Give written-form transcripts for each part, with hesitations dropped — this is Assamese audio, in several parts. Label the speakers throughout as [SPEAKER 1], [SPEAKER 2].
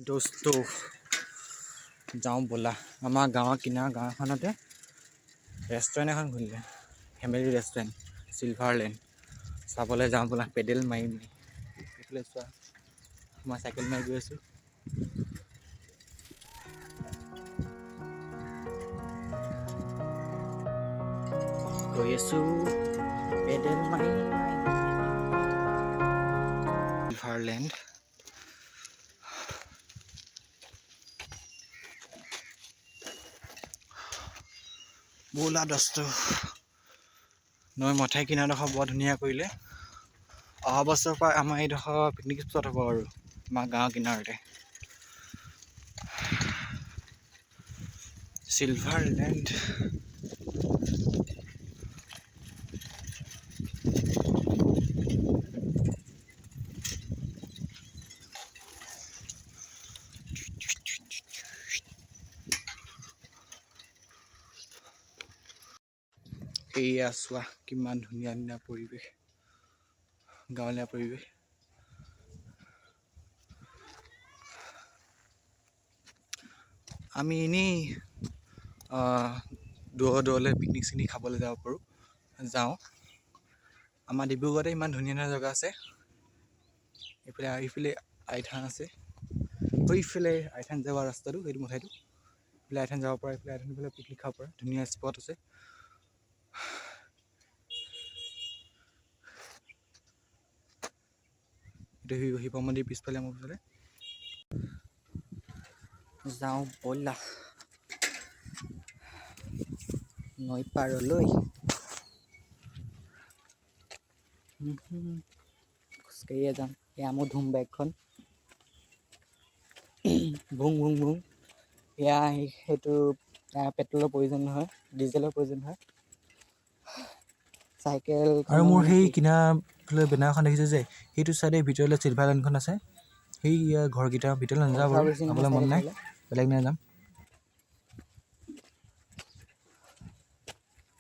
[SPEAKER 1] দোস্তো যাওঁ ব'লা আমাৰ গাঁৱৰ কিনাৰ গাঁও এখনতে ৰেষ্টুৰেণ্ট এখন খুলিলে ফেমিলি ৰেষ্টুৰেণ্ট চিলভাৰলেণ্ড চাবলৈ যাওঁ ব'লা পেডেল মাৰি এইফালে চোৱা মই চাইকেল মাৰি গৈ আছোঁ পেডেল মাৰি চিলভাৰলেণ্ড ব'লা দোস্ত নৈ মথাই কিনাৰডোখৰ বৰ ধুনীয়া কৰিলে অহা বছৰৰ পৰা আমাৰ এইডোখৰ পিকনিক স্পট হ'ব আৰু আমাৰ গাঁৱৰ কিনাৰতে চিলভাৰলেণ্ড এয়া চোৱা কিমান ধুনীয়া ধুনীয়া পৰিৱেশ গাঁৱলীয়া পৰিৱেশ আমি এনেই দূৰলৈ পিকনিক চিকনিক খাবলৈ যাব পাৰোঁ যাওঁ আমাৰ ডিব্ৰুগড়তে ইমান ধুনীয়া ধুনীয়া জেগা আছে এইফালে আইথান আছে এইফালে আইথান যাব ৰাস্তাটো সেইটো মঠাইটো এইফালে আইথান যাব পৰা এইফালে আইথান ফালে পিকনিক খাব পৰা ধুনীয়া স্পট আছে এইটো শিৱ মন্দিৰ পিছফালে মোৰ পিছফালে যাওঁ ব'লা নৈ পাৰলৈ খোজকাঢ়িয়ে যাম এয়া মোৰ ধুম বাইকখন ভুং ভুং ভুং এয়া সেইটো পেট্ৰলৰ প্ৰয়োজন নহয় ডিজেলৰ প্ৰয়োজন হয় চাইকেল
[SPEAKER 2] আৰু মোৰ সেই কিনাৰফালে বেনাৰখন দেখিছে যে সেইটো চাইডে ভিতৰলৈ চিলভাৰলেণ্ডখন আছে সেই ঘৰকেইটাৰ ভিতৰলৈ নাযাওঁ বাৰু যাবলৈ মন নাই বেলেগ নাই যাম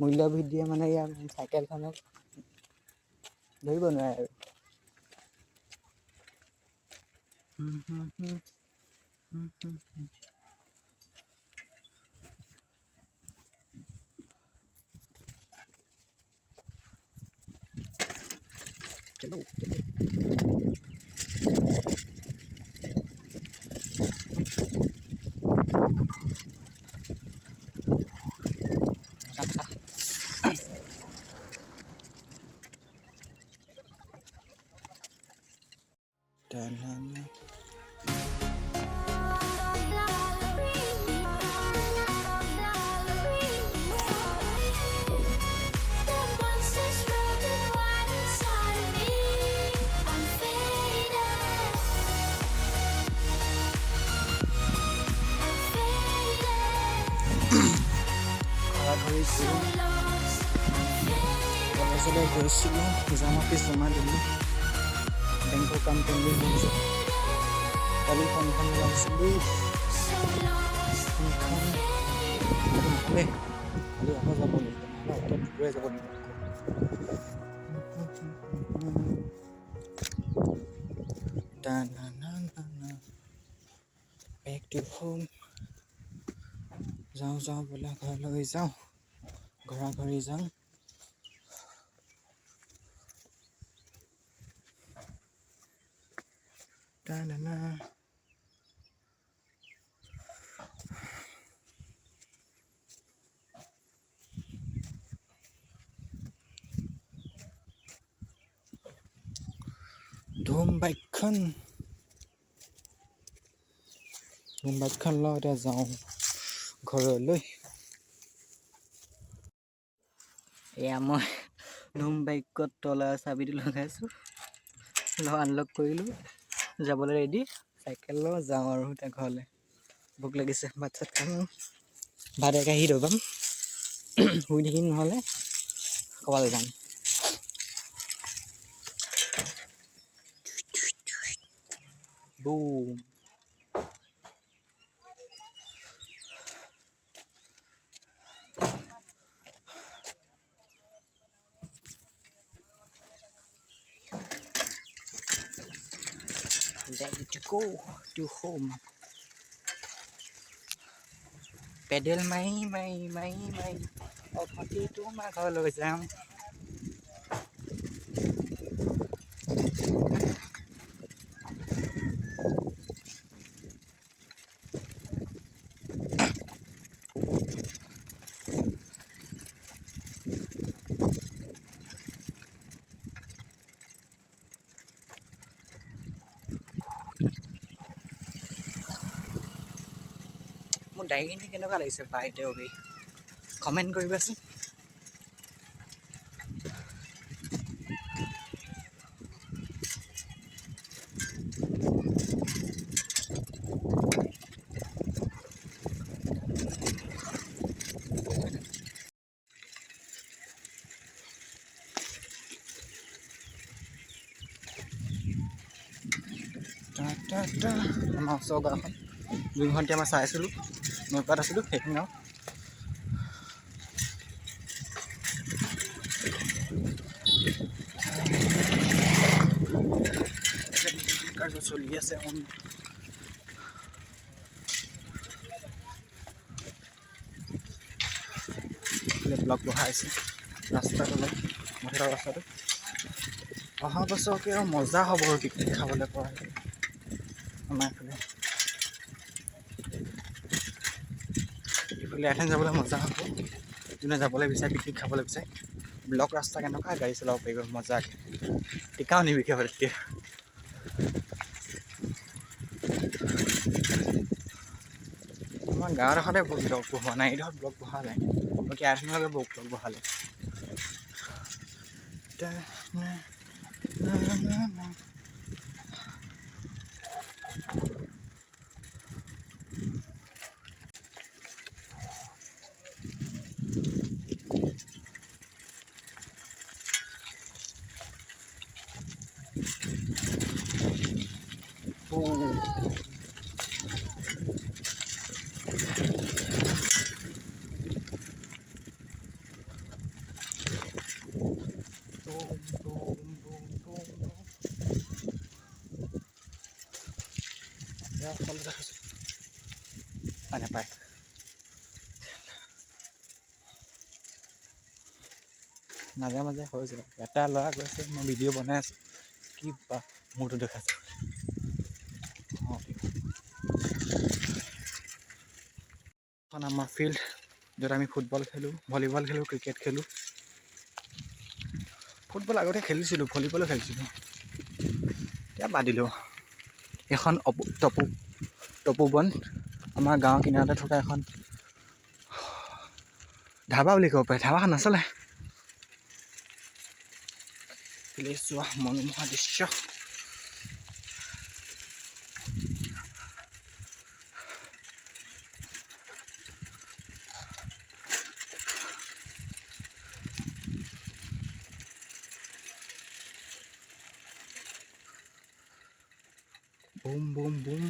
[SPEAKER 1] মূল্য বৃদ্ধিয়ে মানে ইয়াৰ চাইকেলখনক ধৰিব নোৱাৰে আৰু চলো কলেজলৈ গৈছিলোঁ এক্সাম অফিচ জমা দিলোঁ বেংকৰ কাম পেণ্ডিং হৈছে কালি ফৰ্মখন ওলাইছিলোঁ কালি আকৌ যাব লাগিব নহ'লে এতিয়া দূৰে যাব লাগিব বেক টু হোম যাওঁ ব'লা ঘৰলৈ যাওঁ ঘৰা যাওঁ ধুম বাইকখন লৈ এতিয়া যাওঁ ঘৰলৈ এয়া মই ধুম বাইকত তলা চাবিটো লগাইছোঁ আনলক কৰিলোঁ যাবলৈ ৰেডি চাইকেল লৈ যাওঁ আৰু এতিয়া ঘৰলৈ ভোক লাগিছে ভাত চাত খাম ভাত একাহি দবাম শুই থাকিম নহ'লে ক'ৰবালৈ যাম broom ready to go to home. Pedal মাৰি অভতি তোমাৰ ঘৰলৈ যাম. মোৰ ডাইৰিখিনি কেনেকুৱা লাগিছে বাইদেউ অবি কমেণ্ট কৰিবাচোন. আমাৰ ওচৰৰ গাঁওখন 2 ঘণ্টা মই চাই আছিলোঁ, নৈপাত আছিলোঁ সেইখিনি গাঁও. কাৰ্য চলি আছে. ব্লক বহাইছে ৰাস্তাটো মহিলাৰ ৰাস্তাটো. অহা বছৰকে আৰু মজা হ'ব আৰু পিকনিক খাবলৈ পৰা আমাৰ এইফালে এঠাইত যাবলৈ মজা হ'ব. যোনে যাবলৈ বিচাৰে পিকনিক খাবলৈ বিচাৰে ব্লক ৰাস্তা কেনেকুৱা গাড়ী চলাব পাৰিব মজাকৈ. টিকাও নিবিকে হ'ব তেতিয়া. আমাৰ গাঁৱৰ এডোখৰতে ব্লক বহোৱা নাই, এইডোখৰত ব্লক বহালে বাকী আঠখনলৈকে ব্লক বহালে. নাপায় মাজে মাজে হৈ যায়. এটা ল'ৰা গৈছে, মই ভিডিঅ' বনাই আছোঁ, কি বা মোৰটো দেখাইছে. এখন আমাৰ ফিল্ড য'ত আমি ফুটবল খেলোঁ, ভলীবল খেলোঁ, ক্ৰিকেট খেলোঁ. ফুটবল আগতে খেলিছিলোঁ, ভলীবলো খেলিছিলোঁ, এতিয়া বাদ দিলোঁ. এখন তপোবন আমাৰ গাঁৱৰ কিনাৰতে থকা এখন ধাবা বুলি ক'ব পাৰে. ধাবাখন নচলে. চোৱা মনোমোহা দৃশ্য. Boom boom boom.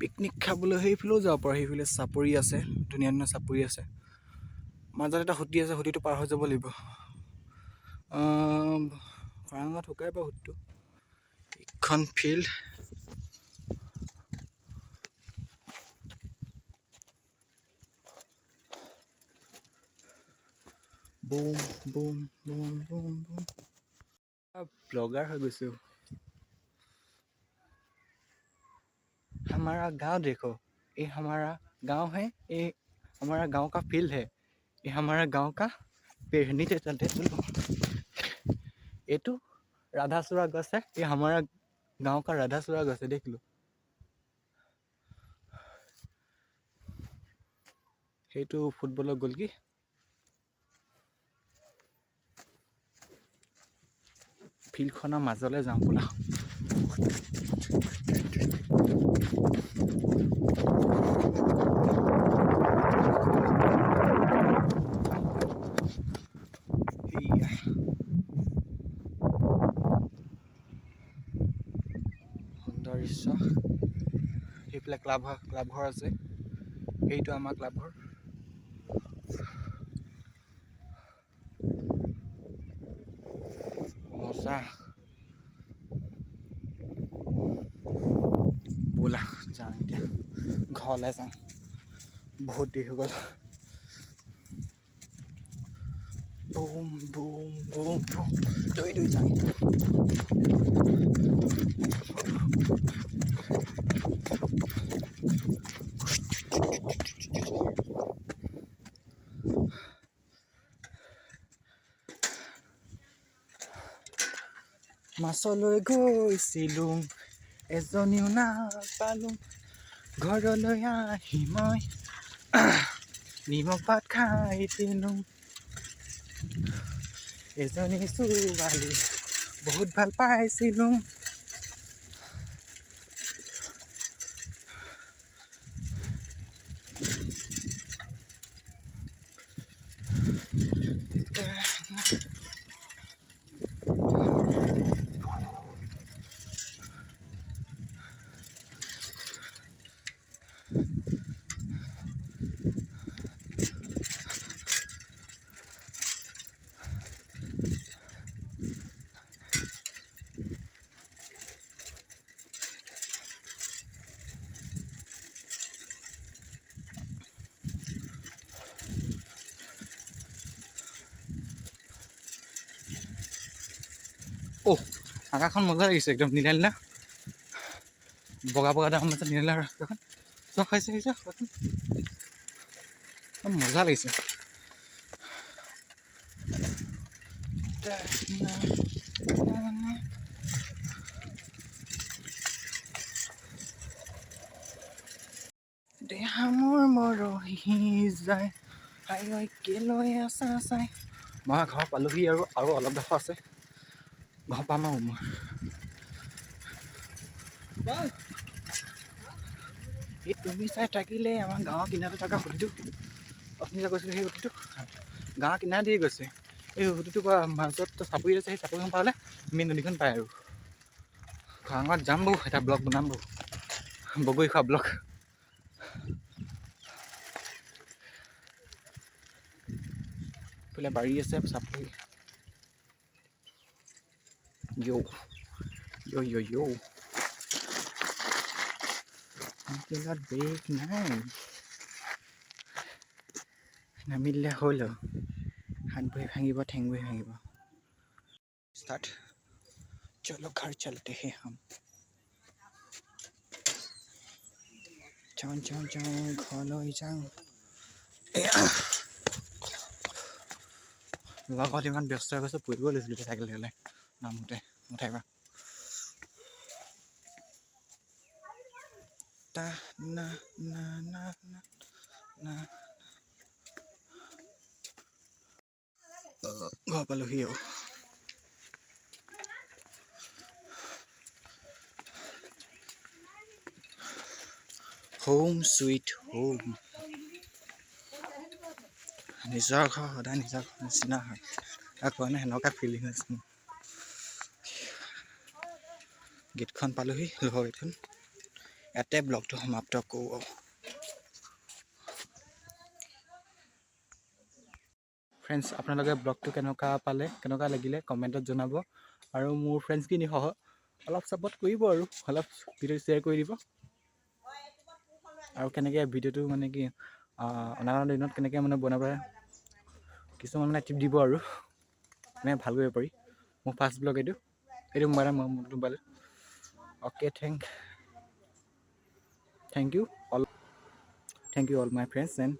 [SPEAKER 1] পিকনিক খাবলৈ সেইফালেও যাব পাৰে. সেইফালে চাপৰি আছে, ধুনীয়া ধুনীয়া চাপৰি আছে. মাজত এটা সুঁতি আছে, সুঁতিটো পাৰ হৈ যাব লাগিব. খৰাঙত শুকাই বাৰু সুঁতিটো. এইখন field boom boom boom boom boom. Blogger হৈ গৈছোঁ. हमारा गांव देखो, ये हमारा गांव है, ये हमारा गांव का फील्ड है, ये हमारा गांव का पेड़. नीचे चलते ये तो राधासुरा गछ है, ये हमारा गांव का राधासुरा गछ है, देख लो. সেইটো ফুটবলৰ গ'ল কি ফিল্ডখনৰ মাজলৈ যাওঁ ব'লা. সুন্দৰ দৃশ্য. সেইফালে ক্লাব ঘৰ আছে, সেইটো আমাৰ ক্লাব ঘৰ. মজা. এতিয়া ঘৰলৈ যাওঁ, বহুত দেৰি হৈ গ'ল। বুম বুম বুম বুম দৌৰি যাওঁ। মাছলৈ গৈছিলোঁ, এজনীও নাপালোঁ, ঘৰলৈ আহি মই নিমখ ভাত খাই দিলোঁ। এজনী ছোৱালী বহুত ভাল পাইছিলোঁ। আকাশখন মজা লাগিছে একদম, নীলা নীলা বগা বগা ডাঙৰ মাজত নীলা আকাশখন চব খাইছে মজা লাগিছে। দেহা মোৰ মৰহি যায়, আই কেলৈ আছা চাই। মই ঘৰ পালোহি আৰু অলপ ডোখৰ আছে, ঘৰ পাম আৰু মই। এই তুমি চাই থাকিলে আমাৰ গাঁৱৰ কিনাৰতে থকা সুধিটো, আপুনি যে কৈছিলোঁ সেই সুধিটো গাঁৱৰ কিনাৰ দিয়ে গৈছে। এই সুধিটো মাজত চাপৰি আছে, সেই চাপৰিখন পালে মেইন নদীখন পায় আৰু। খৰাঙত যাম বৌ, এটা ব্লগ বনাম বৌ, বগৰী খোৱা ব্লগ। এইফালে বাৰী আছে, চাপৰি। য়ৌ ব্ৰেক নাই, নামিলে হ'ল আৰু। হাত ভৰি ভাঙিব, ঠেং ভৰি ভাঙিব। ষ্টাৰ্ট, চলো ঘৰ চলতে হে হাম। যাওঁ ঘৰলৈ যাওঁ। লগত ইমান ব্যস্ত হৈ গৈছে, পৰিব লৈছিলোঁ চাইকেল থাকিলে নামোতে উঠাই বা না না না না না। ঘৰ পালোহি আৰু। Home sweet home. নিজৰ ঘৰ সদায় নিজৰ ঘৰ নিচিনা হয়, আকৌ সেনেকুৱা ফিলিং হৈছে মোৰ। গেটখন পালোহি, লোহাৰ গেটখন। ইয়াতে ব্লগটো সমাপ্ত কৰোঁ আৰু। ফ্ৰেণ্ডছ, আপোনালোকে ব্লগটো কেনেকুৱা পালে, কেনেকুৱা লাগিলে কমেণ্টত জনাব। আৰু মোৰ ফ্ৰেণ্ডছখিনি সহ অলপ ছাপোৰ্ট কৰিব আৰু অলপ ভিডিঅ' শ্বেয়াৰ কৰি দিব। আৰু কেনেকৈ ভিডিঅ'টো মানে কি অনাগত দিনত কেনেকৈ মানে বনাব কিছুমান মানে টিপ দিব আৰু মানে ভাল কৰিব পাৰি। মোৰ ফাৰ্ষ্ট ব্লগ এইটো mobile. Okay, thank you all my friends and